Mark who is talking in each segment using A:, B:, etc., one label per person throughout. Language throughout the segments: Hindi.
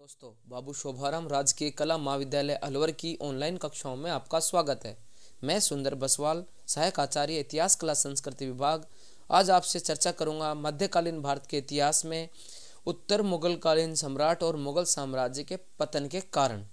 A: दोस्तों, बाबू शोभाराम राजकीय कला महाविद्यालय अलवर की ऑनलाइन कक्षाओं में आपका स्वागत है। मैं सुंदर बसवाल, सहायक आचार्य इतिहास कला संस्कृति विभाग, आज आपसे चर्चा करूंगा मध्यकालीन भारत के इतिहास में उत्तर मुगल कालीन सम्राट और मुगल साम्राज्य के पतन के कारण।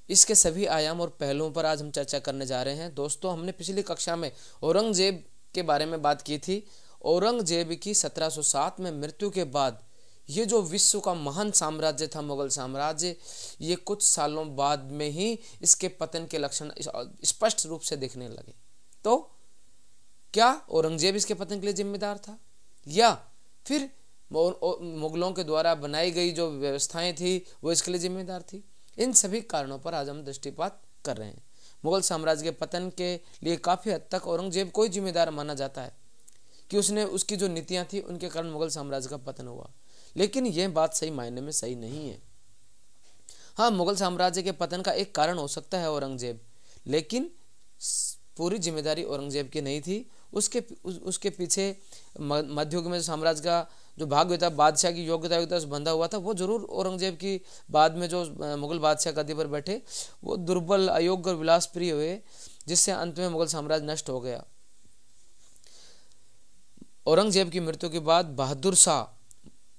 A: इसके सभी आयाम और पहलुओं पर आज हम चर्चा करने जा रहे हैं। दोस्तों, हमने पिछली कक्षा में औरंगजेब के बारे में बात की थी। औरंगजेब की 1707 में मृत्यु के बाद ये जो विश्व का महान साम्राज्य था मुगल साम्राज्य, ये कुछ सालों बाद में ही इसके पतन के लक्षण स्पष्ट रूप से दिखने लगे। तो क्या औरंगजेब इसके पतन के लिए जिम्मेदार था, या फिर मुगलों के द्वारा बनाई गई जो व्यवस्थाएं थी वो इसके लिए जिम्मेदार थी? इन सभी कारणों पर आज हम दृष्टिपात कर रहे हैं। मुगल साम्राज्य के पतन के लिए काफी हद तक औरंगजेब को ही जिम्मेदार माना जाता है कि उसकी जो नीतियां थी उनके कारण मुगल साम्राज्य का पतन हुआ, लेकिन यह बात सही मायने में सही नहीं है। हाँ, मुगल साम्राज्य के पतन का एक कारण हो सकता है औरंगजेब, लेकिन पूरी जिम्मेदारी औरंगजेब की नहीं थी। उसके पीछे मध्य युग में साम्राज्य का जो भाग्य था, बादशाह की योग्यता से बंधा हुआ था, वो जरूर औरंगजेब की बाद में जो मुगल बादशाह गद्दी पर बैठे वो दुर्बल, अयोग्य और विलास प्रिय हुए, जिससे अंत में मुगल साम्राज्य नष्ट हो गया। औरंगजेब की मृत्यु के बाद बहादुर शाह,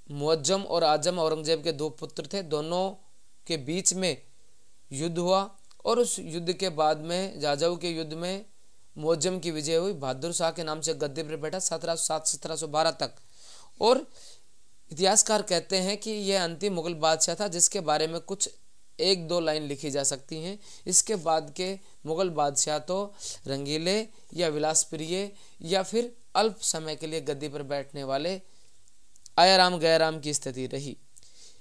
A: मुअज्जम और आजम औरंगजेब के दो पुत्र थे। दोनों के बीच में युद्ध हुआ और उस युद्ध के बाद में जाजऊ के युद्ध में मुअज्जम की विजय हुई। बहादुर शाह के नाम से गद्दी पर बैठा 1707-1712 तक। और इतिहासकार कहते हैं कि यह अंतिम मुगल बादशाह था जिसके बारे में कुछ एक दो लाइन लिखी जा सकती हैं। इसके बाद के मुगल बादशाह तो रंगीले या विलासप्रिय या फिर अल्प समय के लिए गद्दी पर बैठने वाले आयाराम गयाराम की स्थिति रही।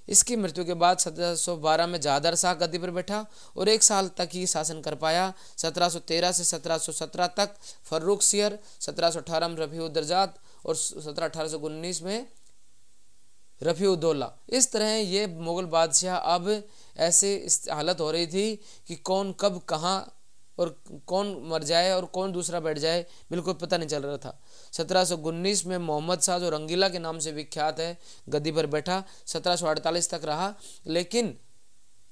A: इसकी मृत्यु के बाद 1712 में जहादर शाह गद्दी पर बैठा और 1 साल तक ही शासन कर पाया। 1713 से 1717 तक फर्रुखसियर, 1718 में रफीउद्दर्जात और 1819 में रफीउद्दौला। इस तरह ये मुगल बादशाह अब ऐसे हालत हो रही थी कि कौन कब कहाँ और कौन मर जाए और कौन दूसरा बैठ जाए, बिल्कुल पता नहीं चल रहा था। 1719 में मोहम्मद शाह, जो रंगीला के नाम से विख्यात है, गद्दी पर बैठा। 1748 तक रहा, लेकिन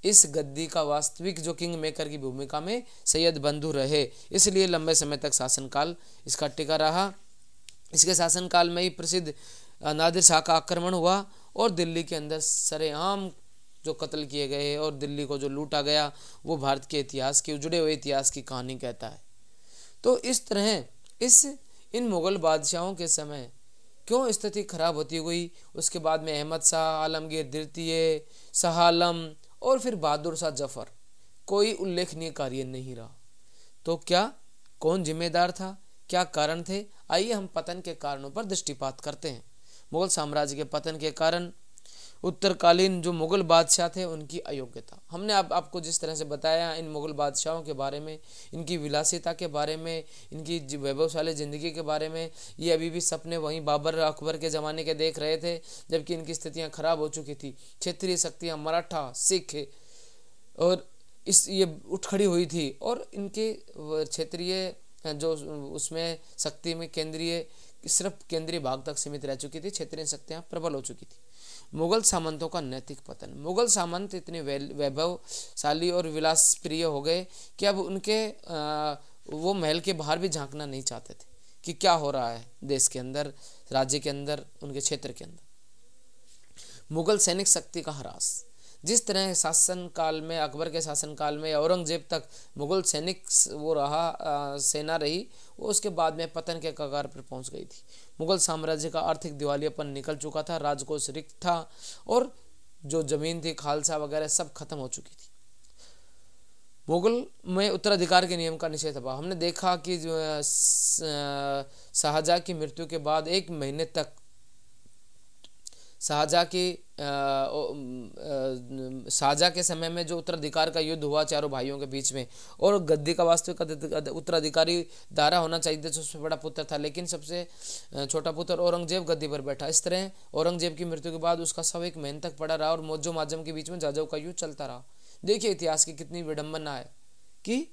A: इस गद्दी का वास्तविक जो किंग मेकर की भूमिका में सैयद बंधु रहे, इसलिए लंबे समय तक शासनकाल इसका टिका रहा। इसके शासनकाल में ही प्रसिद्ध नादिर शाह का आक्रमण हुआ और दिल्ली के अंदर सरेआम जो कत्ल किए गए और दिल्ली को जो लूटा गया, वो भारत के इतिहास की, उजड़े हुए इतिहास की कहानी कहता है। तो इस तरह इन मुगल बादशाहों के समय क्यों स्थिति खराब होती गई, उसके बाद में अहमद शाह, आलमगीर द्वितीय, शाह आलम और फिर बहादुर शाह जफर, कोई उल्लेखनीय कार्य नहीं रहा। तो क्या, कौन जिम्मेदार था, क्या कारण थे? आइए हम पतन के कारणों पर दृष्टिपात करते हैं। मुगल साम्राज्य के पतन के कारण उत्तरकालीन जो मुगल बादशाह थे उनकी अयोग्यता। हमने आपको जिस तरह से बताया इन मुगल बादशाहों के बारे में, इनकी विलासिता के बारे में, इनकी वैभवशाली जिंदगी के बारे में, ये अभी भी सपने वहीं बाबर अकबर के ज़माने के देख रहे थे, जबकि इनकी स्थितियां खराब हो चुकी थी। क्षेत्रीय शक्तियां मराठा, सिख और ये उठ खड़ी हुई थी और इनके क्षेत्रीय जो उसमें शक्ति में सिर्फ केंद्रीय भाग तक सीमित रह चुकी थी, क्षेत्रीय शक्तियां प्रबल हो चुकी थी। मुगल सामंतों का नैतिक पतन। मुगल सामंत इतने वैभवशाली और विलास प्रिय हो गए कि अब वो महल के बाहर भी झांकना नहीं चाहते थे कि क्या हो रहा है देश के अंदर, राज्य के अंदर, उनके क्षेत्र के अंदर। मुगल सैनिक शक्ति का ह्रास। जिस तरह शासनकाल में, अकबर के शासनकाल में औरंगजेब तक मुगल सैनिक वो रहा, सेना रही, वो उसके बाद में पतन के कगार पर पहुंच गई थी। मुगल साम्राज्य का आर्थिक दिवालियापन निकल चुका था, राजकोष रिक्त था और जो जमीन थी, खालसा वगैरह सब खत्म हो चुकी थी। मुगल में उत्तराधिकार के नियम का निषेध हुआ। हमने देखा कि शाहजहां की मृत्यु के बाद 1 महीने तक शाहजहां के समय में जो उत्तराधिकार का युद्ध हुआ चारों भाइयों के बीच में, और गद्दी का वास्तविक उत्तराधिकारी दारा होना चाहिए था, सबसे बड़ा पुत्र था, लेकिन सबसे छोटा पुत्र औरंगजेब गद्दी पर बैठा। इस तरह औरंगजेब की मृत्यु के बाद उसका शव 1 महीने तक पड़ा रहा और मुअज्जम आजम के बीच में जाजऊ का युद्ध चलता रहा। देखिए इतिहास की कितनी विडंबना है कि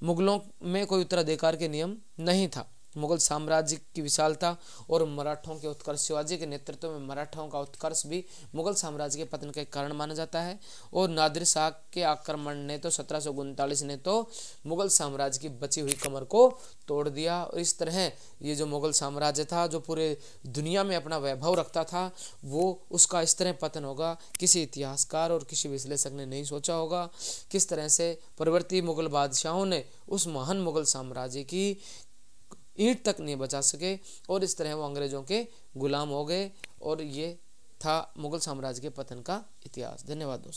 A: मुगलों में कोई उत्तराधिकार के नियम नहीं था। मुगल साम्राज्य की विशालता और मराठों के उत्कर्ष, शिवाजी के नेतृत्व में मराठों का उत्कर्ष भी मुगल साम्राज्य के पतन का कारण माना जाता है। और नादिर शाह के आक्रमण ने तो 1739 ने तो मुगल साम्राज्य की बची हुई कमर को तोड़ दिया। और इस तरह ये जो मुगल साम्राज्य था, जो पूरे दुनिया में अपना वैभव रखता था, वो उसका इस तरह पतन होगा किसी इतिहासकार और किसी विश्लेषक ने नहीं सोचा होगा। किस तरह से परवर्ती मुगल बादशाहों ने उस महान मुगल साम्राज्य की ईंट तक नहीं बचा सके और इस तरह वो अंग्रेजों के गुलाम हो गए। और ये था मुगल साम्राज्य के पतन का इतिहास। धन्यवाद दोस्तों।